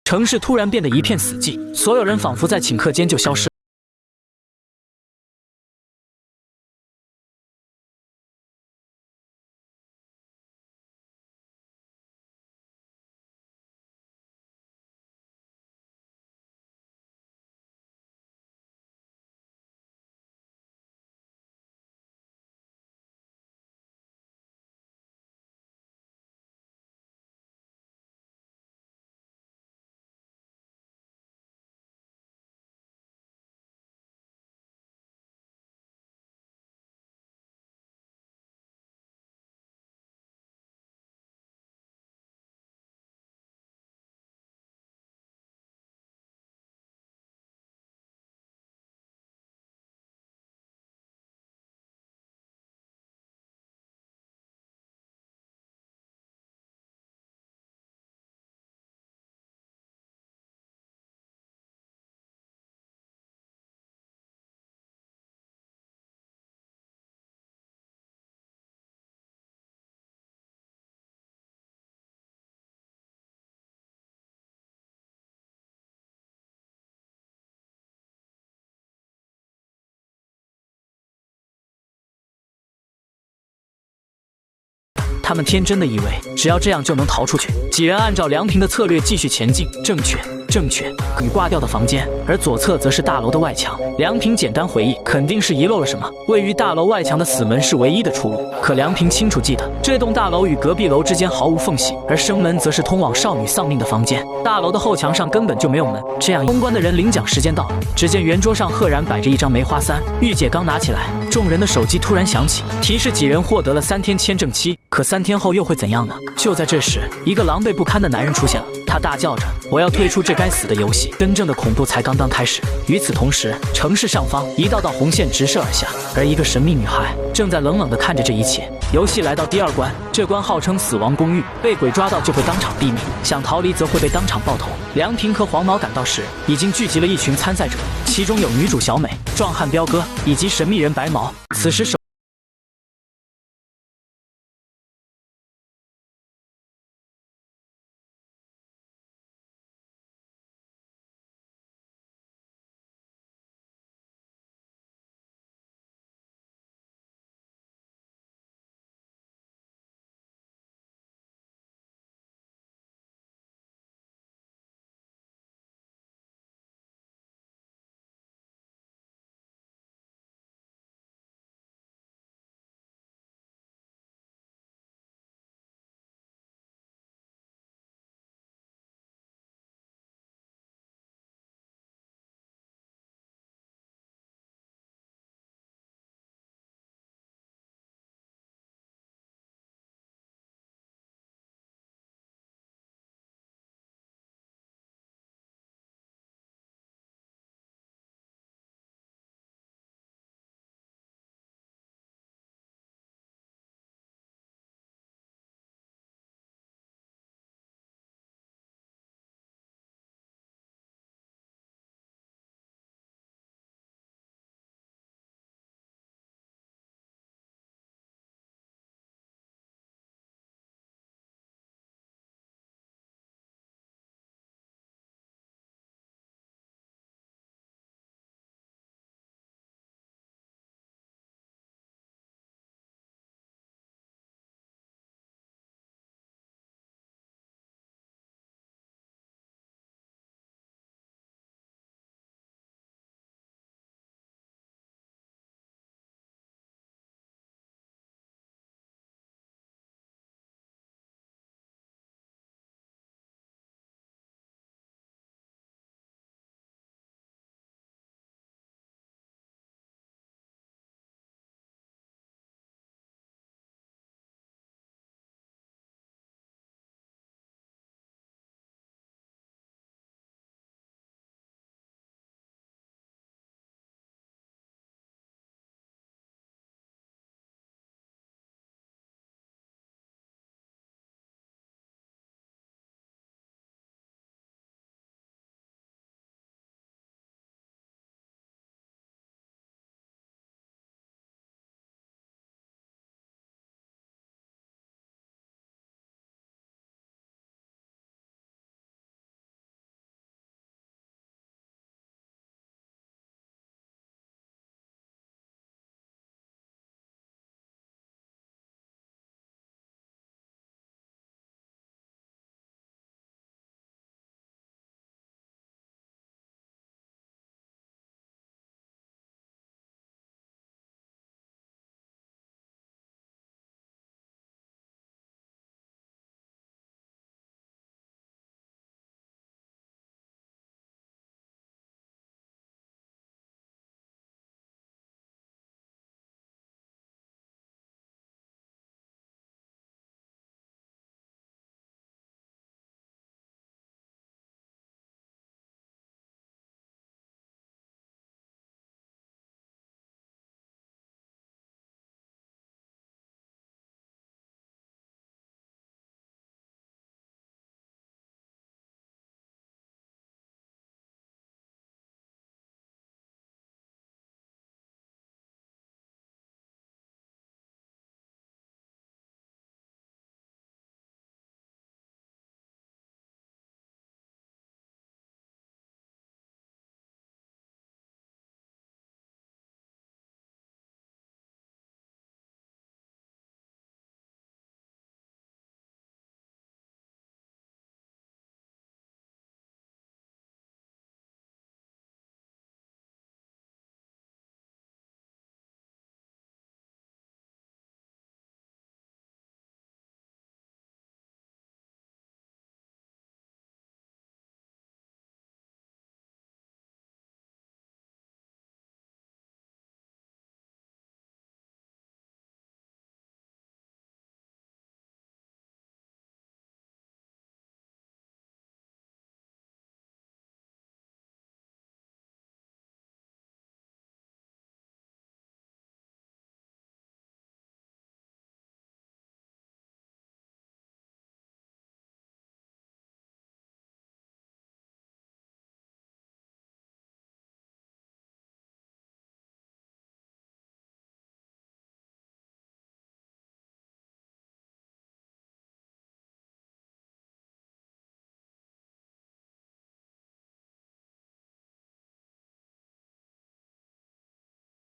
城市突然变得一片死寂，所有人仿佛在顷刻间就消失。他们天真的以为只要这样就能逃出去。几人按照梁平的策略继续前进，正确。雨挂掉的房间，而左侧则是大楼的外墙。梁平简单回忆，肯定是遗漏了什么。位于大楼外墙的死门是唯一的出路，可梁平清楚记得，这栋大楼与隔壁楼之间毫无缝隙，而生门则是通往少女丧命的房间。大楼的后墙上根本就没有门。这样，通关的人领奖时间到了。只见圆桌上赫然摆着一张梅花三，玉姐刚拿起来，众人的手机突然响起，提示几人获得了3天签证期。可3天后又会怎样呢？就在这时，一个狼狈不堪的男人出现了，他大叫着：“我要退出这该死的游戏！”真正的恐怖才刚刚开始。与此同时，城市上方一道道红线直射而下，而一个神秘女孩正在冷冷地看着这一切。游戏来到第2关，这关号称死亡公寓，被鬼抓到就会当场毙命，想逃离则会被当场爆头。梁平和黄毛赶到时，已经聚集了一群参赛者，其中有女主小美、壮汉彪哥以及神秘人白毛。此时手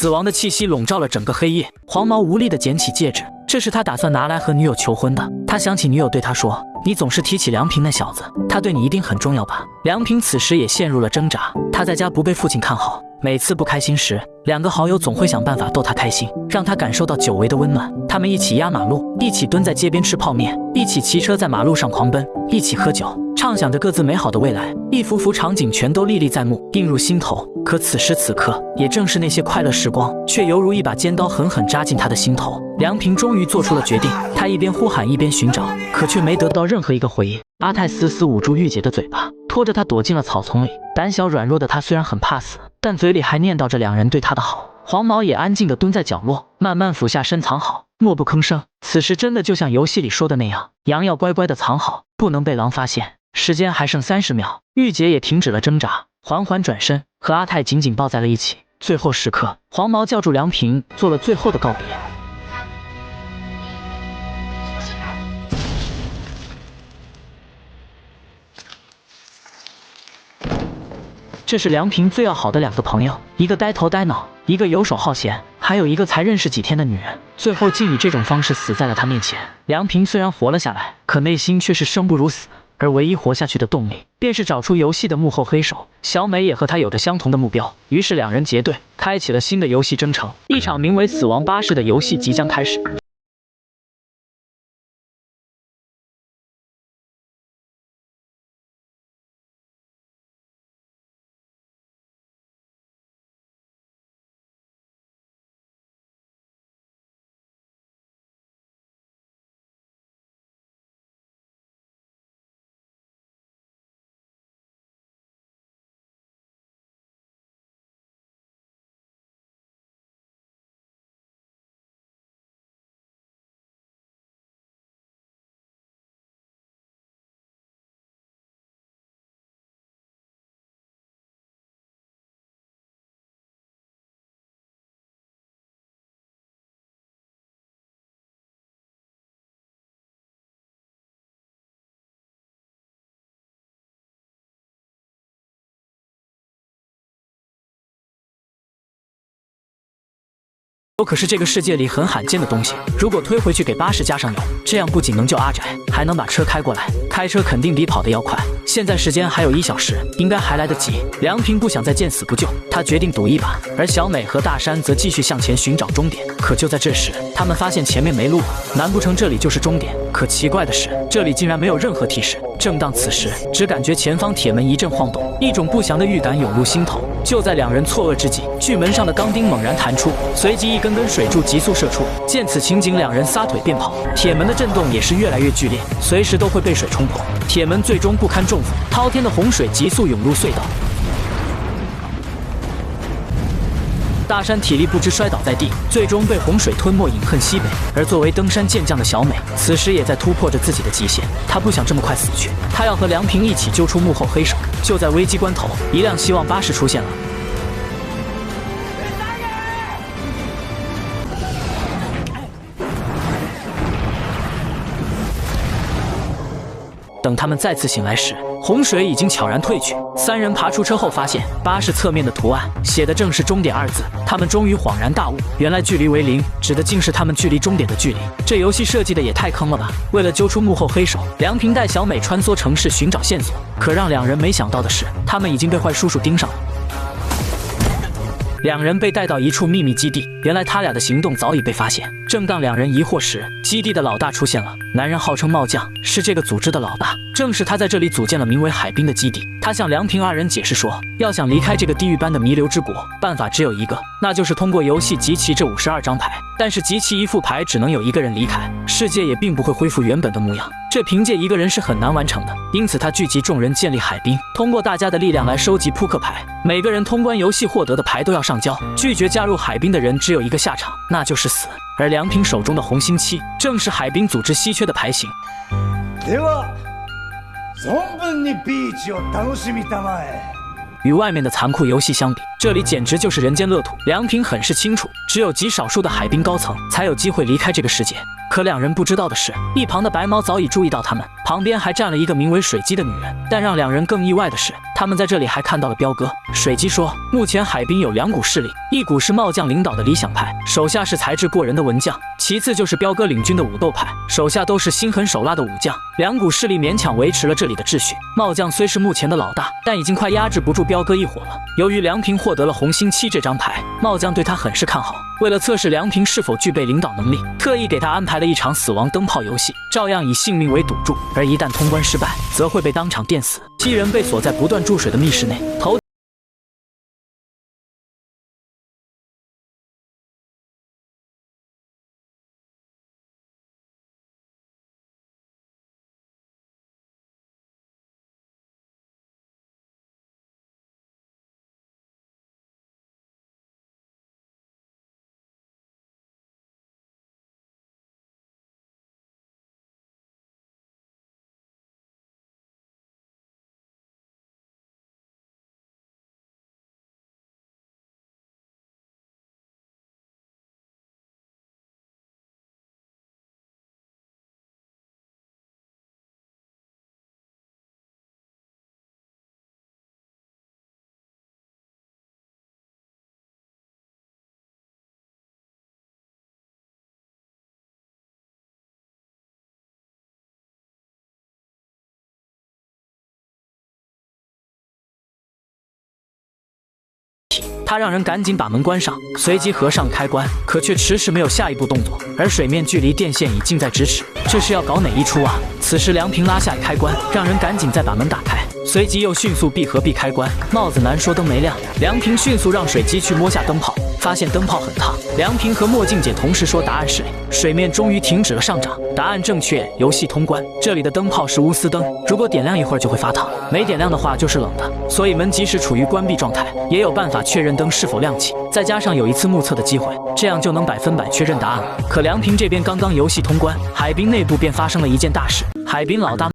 死亡的气息笼罩了整个黑夜。黄毛无力地捡起戒指，这是他打算拿来和女友求婚的。他想起女友对他说：“你总是提起梁平那小子，他对你一定很重要吧？”梁平此时也陷入了挣扎。他在家不被父亲看好，每次不开心时，两个好友总会想办法逗他开心，让他感受到久违的温暖。他们一起压马路，一起蹲在街边吃泡面，一起骑车在马路上狂奔，一起喝酒，畅想着各自美好的未来。一幅幅场景全都历历在目，映入心头。可此时此刻，也正是那些快乐时光，却犹如一把尖刀狠狠扎进他的心头。梁平终于做出了决定，他一边呼喊一边寻找，可却没得到任何一个回应。阿泰死死捂住玉姐的嘴巴，拖着她躲进了草丛里。胆小软弱的她虽然很怕死，但嘴里还念叨着两人对她的好。黄毛也安静地蹲在角落，慢慢俯下身藏好，默不吭声。此时真的就像游戏里说的那样，羊要乖乖地藏好，不能被狼发现。时间还剩30秒，玉姐也停止了挣扎，缓缓转身，和阿泰紧紧抱在了一起。最后时刻，黄毛叫住梁平，做了最后的告别。这是梁平最要好的两个朋友，一个呆头呆脑，一个游手好闲，还有一个才认识几天的女人，最后竟以这种方式死在了他面前。梁平虽然活了下来，可内心却是生不如死，而唯一活下去的动力，便是找出游戏的幕后黑手。小美也和他有着相同的目标，于是两人结队，开启了新的游戏征程。一场名为《死亡巴士》的游戏即将开始。可是这个世界里很罕见的东西，如果推回去给巴士加上油，这样不仅能救阿宅，还能把车开过来。开车肯定比跑的要快。现在时间还有1小时，应该还来得及。梁平不想再见死不救，他决定赌一把。而小美和大山则继续向前寻找终点。可就在这时，他们发现前面没路，难不成这里就是终点？可奇怪的是，这里竟然没有任何提示。正当此时，只感觉前方铁门一阵晃动，一种不祥的预感涌入心头。就在两人错愕之际，巨门上的钢钉猛然弹出，随即一根根水柱急速射出。见此情景，两人撒腿便跑。铁门的震动也是越来越剧烈，随时都会被水冲破。铁门最终不堪重负，滔天的洪水急速涌入隧道。大山体力不支摔倒在地，最终被洪水吞没，饮恨西北。而作为登山健将的小美，此时也在突破着自己的极限。她不想这么快死去，她要和梁平一起揪出幕后黑手。就在危机关头，一辆希望巴士出现了。等他们再次醒来时，洪水已经悄然退去。3人爬出车后，发现巴士侧面的图案写的正是终点2字。他们终于恍然大悟，原来距离为0指的竟是他们距离终点的距离。这游戏设计的也太坑了吧！为了揪出幕后黑手，梁平带小美穿梭城市寻找线索。可让两人没想到的是，他们已经被坏叔叔盯上了。两人被带到一处秘密基地，原来他俩的行动早已被发现。正当两人疑惑时，基地的老大出现了。男人号称帽将，是这个组织的老大。正是他在这里组建了名为海滨的基地。他向梁平2人解释说，要想离开这个地狱般的弥留之国，办法只有一个，那就是通过游戏集齐这52张牌。但是集齐一副牌只能有1个人离开，世界也并不会恢复原本的模样。这凭借1个人是很难完成的，因此他聚集众人建立海滨，通过大家的力量来收集扑克牌。每个人通关游戏获得的牌都要上交，拒绝加入海滨的人只有一个下场，那就是死。而梁平手中的红心7，正是海滨组织稀缺的牌型。与外面的残酷游戏相比，这里简直就是人间乐土。梁平很是清楚，只有极少数的海滨高层才有机会离开这个世界。可两人不知道的是，一旁的白毛早已注意到他们，旁边还站了一个名为水姬的女人。但让两人更意外的是，他们在这里还看到了彪哥。水姬说，目前海滨有2股势力，一股是茂将领导的理想派，手下是才智过人的文将，其次就是彪哥领军的武斗派，手下都是心狠手辣的武将。2股势力勉强维持了这里的秩序。茂将虽是目前的老大，但已经快压制不住彪哥一伙了。由于梁平获得了红心7这张牌，茂将对他很是看好。为了测试梁平是否具备领导能力，特意给他安排了一场死亡灯泡游戏，照样以性命为赌注，而一旦通关失败，则会被当场电死。7人被锁在不断注水的密室内，头他让人赶紧把门关上，随即合上开关，可却迟迟没有下一步动作，而水面距离电线已近在咫尺，这是要搞哪一出啊？此时梁平拉下开关，让人赶紧再把门打开，随即又迅速闭合闭开关。帽子男说灯没亮，梁平迅速让水姬去摸下灯泡，发现灯泡很烫。梁平和墨镜姐同时说答案是0，水面终于停止了上涨，答案正确，游戏通关。这里的灯泡是钨丝灯，如果点亮一会儿就会发烫，没点亮的话就是冷的，所以门即使处于关闭状态，也有办法确认灯是否亮起，再加上有一次目测的机会，这样就能100%确认答案了。可梁平这边刚刚游戏通关，海滨内部便发生了一件大事，海滨老大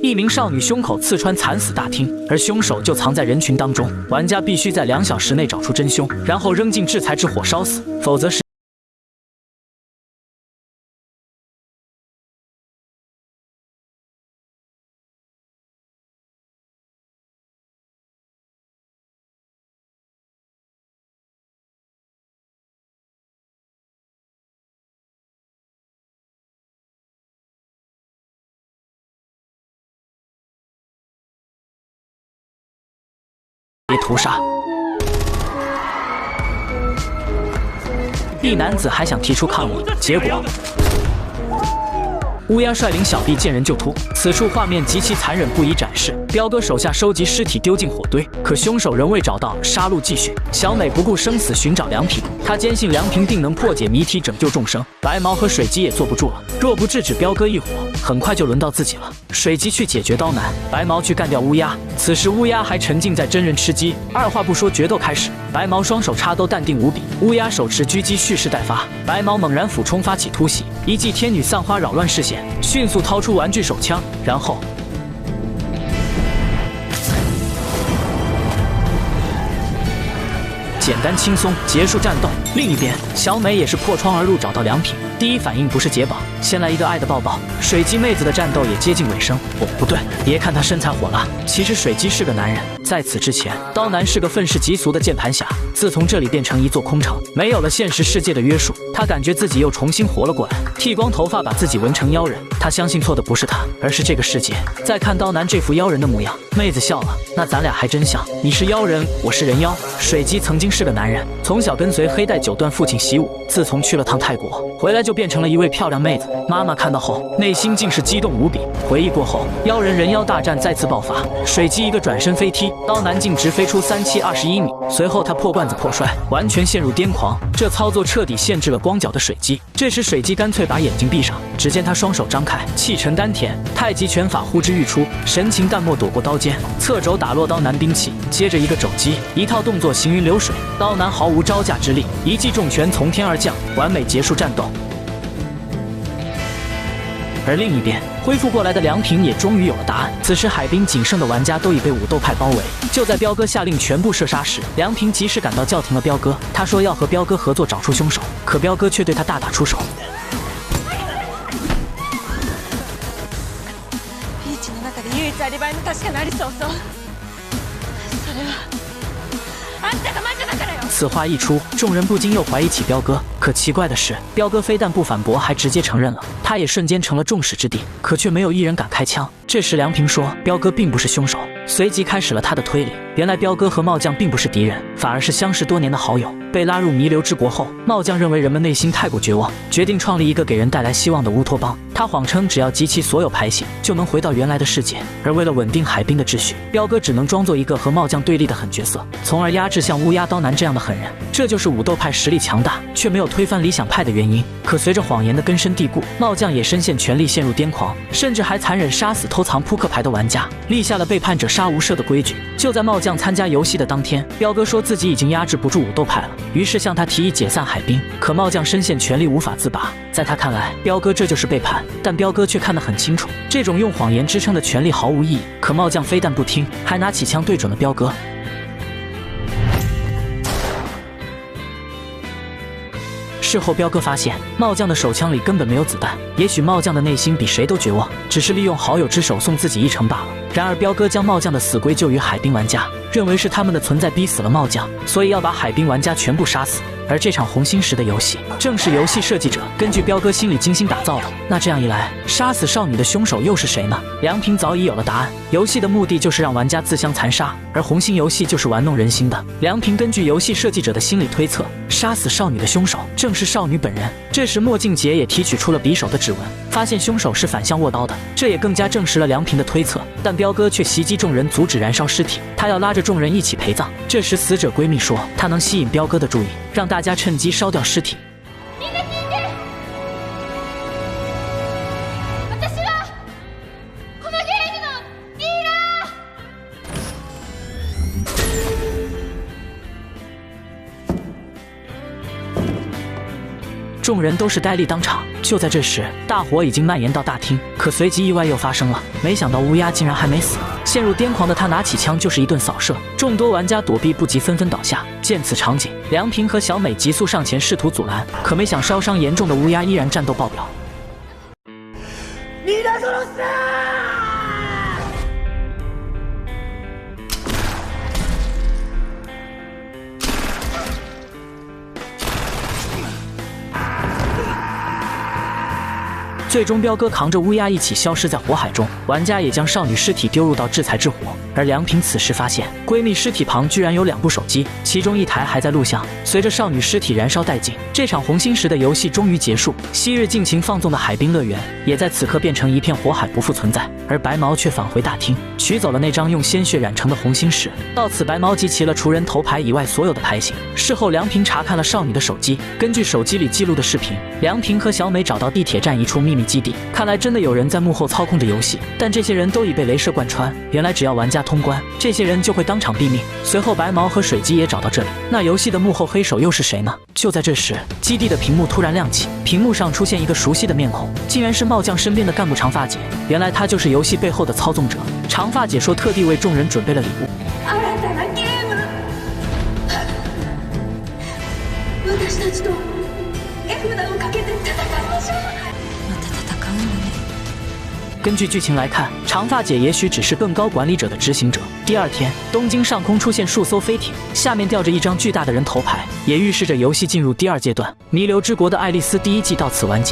一名少女胸口刺穿，惨死大厅，而凶手就藏在人群当中。玩家必须在2小时内找出真凶，然后扔进制裁之火烧死，否则是被屠杀。一男子还想提出抗议，结果乌鸦率领小弟见人就突。此处画面极其残忍，不宜展示。彪哥手下收集尸体丢进火堆，可凶手仍未找到，杀戮继续。小美不顾生死寻找梁平，她坚信梁平定能破解谜题，拯救众生。白毛和水姬也坐不住了，若不制止彪哥一伙，很快就轮到自己了。水姬去解决刀男，白毛去干掉乌鸦。此时乌鸦还沉浸在真人吃鸡，二话不说决斗开始。白毛双手插兜，淡定无比；乌鸦手持狙击，蓄势待发。白毛猛然俯冲，发起突袭，一记天女散花扰乱视线，迅速掏出玩具手枪，然后简单轻松结束战斗。另一边，小美也是破窗而入，找到梁平。第一反应不是解绑，先来一个爱的抱抱。水姬妹子的战斗也接近尾声。哦，不对，别看她身材火辣，其实水姬是个男人。在此之前，刀男是个愤世嫉俗的键盘侠。自从这里变成一座空城，没有了现实世界的约束，他感觉自己又重新活了过来。剃光头发，把自己纹成妖人。他相信错的不是他，而是这个世界。再看刀男这副妖人的模样，妹子笑了。那咱俩还真像，你是妖人，我是人妖。水姬曾经是个男人，从小跟随黑带九段父亲习武，自从去了趟泰国，回来就变成了一位漂亮妹子。妈妈看到后，内心竟是激动无比。回忆过后，妖人人妖大战再次爆发，水姬一个转身飞踢，刀男竟直飞出3721米。随后他破罐子破摔，完全陷入癫狂。这操作彻底限制了光脚的水姬。这时水姬干脆把眼睛闭上，只见他双手张开，气沉丹田，太极拳法呼之欲出，神情淡漠躲过刀尖，侧肘打落刀男兵器，接着一个肘击，一套动作行云流水，刀男毫无招架之力，一记重拳从天而降，完美结束战斗。而另一边，恢复过来的梁平也终于有了答案。此时海滨仅剩的玩家都已被武斗派包围。就在彪哥下令全部射杀时，梁平及时赶到叫停了彪哥。他说要和彪哥合作找出凶手，可彪哥却对他大打出手。ビーチの中で唯一アリバイの確かなありそうそう。それはあんたが魔女だからよ。此话一出，众人不禁又怀疑起彪哥。可奇怪的是，彪哥非但不反驳，还直接承认了，他也瞬间成了众矢之的。可却没有一人敢开枪。这时梁平说，彪哥并不是凶手，随即开始了他的推理。原来彪哥和帽将并不是敌人，反而是相识多年的好友。被拉入弥留之国后，帽将认为人们内心太过绝望，决定创立一个给人带来希望的乌托邦。他谎称只要集齐所有牌型，就能回到原来的世界。而为了稳定海滨的秩序，彪哥只能装作一个和帽将对立的狠角色，从而压制像乌鸦刀男这样的狠人。这就是武斗派实力强大，却没有推翻理想派的原因。可随着谎言的根深蒂固，帽将也深陷权力，陷入癫狂，甚至还残忍杀死偷藏扑克牌的玩家，立下了背叛者杀无赦的规矩。就在帽将参加游戏的当天，彪哥说自己已经压制不住武斗派了，于是向他提议解散海滨。可帽将深陷权力无法自拔，在他看来，彪哥这就是背叛，但彪哥却看得很清楚，这种用谎言支撑的权力毫无意义。可帽将非但不听，还拿起枪对准了彪哥。事后彪哥发现，帽将的手枪里根本没有子弹，也许帽将的内心比谁都绝望，只是利用好友之手送自己一程罢了。然而彪哥将帽将的死归咎于海滨玩家，认为是他们的存在逼死了帽将，所以要把海滨玩家全部杀死。而这场红心石的游戏，正是游戏设计者根据彪哥心理精心打造的。那这样一来，杀死少女的凶手又是谁呢？梁平早已有了答案。游戏的目的就是让玩家自相残杀，而红心游戏就是玩弄人心的。梁平根据游戏设计者的心理推测，杀死少女的凶手正是少女本人。这时莫静杰也提取出了匕首的指纹，发现凶手是反向握刀的，这也更加证实了梁平的推测。但彪哥却袭击众人，阻止燃烧尸体，他要拉着众人一起陪葬。这时死者闺蜜说，她能吸引彪哥的注意，让大家趁机烧掉尸体。众人都是呆立当场。就在这时，大火已经蔓延到大厅，可随即意外又发生了。没想到乌鸦竟然还没死，陷入癫狂的他拿起枪就是一顿扫射，众多玩家躲避不及，纷纷倒下。见此场景，梁平和小美急速上前试图阻拦，可没想烧伤严重的乌鸦依然战斗爆表。最终彪哥扛着乌鸦一起消失在火海中，玩家也将少女尸体丢入到制裁之火。而梁平此时发现闺蜜尸体旁居然有2部手机，其中一台还在录像。随着少女尸体燃烧殆尽，这场红心石的游戏终于结束。昔日尽情放纵的海滨乐园也在此刻变成一片火海，不复存在。而白毛却返回大厅，取走了那张用鲜血染成的红心石。到此，白毛集齐了除人头牌以外所有的牌型。事后梁平查看了少女的手机，根据手机里记录的视频，梁平和小美找到地铁站一处秘密基地，看来真的有人在幕后操控着游戏，但这些人都已被雷射贯穿。原来只要玩家通关，这些人就会当场毙命。随后白毛和水姬也找到这里，那游戏的幕后黑手又是谁呢？就在这时，基地的屏幕突然亮起，屏幕上出现一个熟悉的面孔，竟然是帽将身边的干部长发姐。原来他就是游戏背后的操纵者。长发姐说特地为众人准备了礼物。私たちと根据剧情来看，长发姐也许只是更高管理者的执行者。第二天，东京上空出现数艘飞艇，下面吊着一张巨大的人头牌，也预示着游戏进入第2阶段。弥留之国的爱丽丝第1季到此完结。